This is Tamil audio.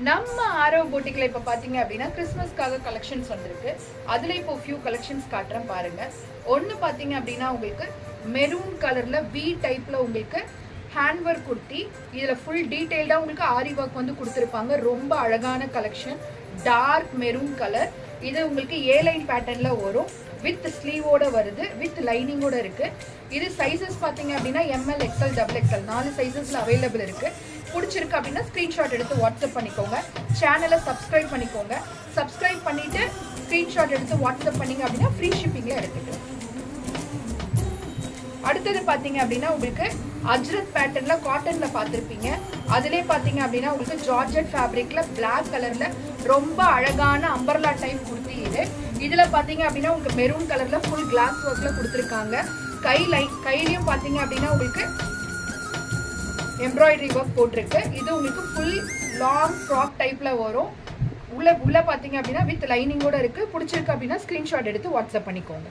நம்ம ஆரவ் போட்டிக்ல இப்போ பார்த்தீங்க அப்படின்னா கிறிஸ்மஸ்க்காக கலெக்ஷன்ஸ் வந்திருக்கு. அதில் இப்போ ஃபியூ கலெக்ஷன்ஸ் காட்டுறேன் பாருங்க. ஒன்று பார்த்தீங்க அப்படின்னா உங்களுக்கு மெரூன் கலரில் வி டைப்பில் உங்களுக்கு ஹேண்ட் ஒர்க் குர்த்தி. இதில் ஃபுல் டீட்டெயில்டாக உங்களுக்கு ஆரி ஒர்க் வந்து கொடுத்துருப்பாங்க. ரொம்ப அழகான கலெக்ஷன். Dark maroon colour. இது உங்களுக்கு ஏ லைன் பேட்டர்னில் வரும். வித் ஸ்லீவோட வருது, வித் லைனிங்கோட இருக்கு. இது சைஸஸ் பார்த்தீங்க அப்படின்னா எம்எல், எக்ஸ்எல், டபுள் எக்ஸ்எல் 4 சைஸஸ்ல அவைலபிள் இருக்கு. பிடிச்சிருக்கு அப்படின்னா ஸ்க்ரீன்ஷாட் எடுத்து வாட்ஸ்அப் பண்ணிக்கோங்க. சேனலை சப்ஸ்கிரைப் பண்ணிக்கோங்க. சப்ஸ்கிரைப் பண்ணிட்டு ஸ்க்ரீன்ஷாட் எடுத்து வாட்ஸ்அப் பண்ணிங்க அப்படின்னா ஃப்ரீ ஷிப்பிங்ல எடுத்துக்கலாம். அடுத்தது பார்த்தீங்க அப்படின்னா உங்களுக்கு அஜ்ரத் பேட்டர்ன்ல காட்டன்ல பார்த்துருப்பீங்க. அதிலே பார்த்தீங்க அப்படின்னா உங்களுக்கு ஜார்ஜெட் ஃபேப்ரிக்ல பிளாக் கலர்ல ரொம்ப அழகான அம்பர்லா டைப் குர்த்தி இது. இதுல பார்த்தீங்க அப்படின்னா உங்களுக்கு மெரூன் கலர்ல ஃபுல் கிளாஸ் ஒர்க்ல கொடுத்துருக்காங்க. கையிலையும் பார்த்தீங்க அப்படின்னா உங்களுக்கு எம்ப்ராய்டரி ஒர்க் போட்டிருக்கு. இது உங்களுக்கு ஃபுல் லாங் ஃப்ராக் டைப்ல வரும். உள்ள பார்த்தீங்க அப்படின்னா வித் லைனிங்கோட இருக்கு. பிடிச்சிருக்கு அப்படின்னா ஸ்கிரீன்ஷாட் எடுத்து வாட்ஸ்அப் பண்ணிக்கோங்க.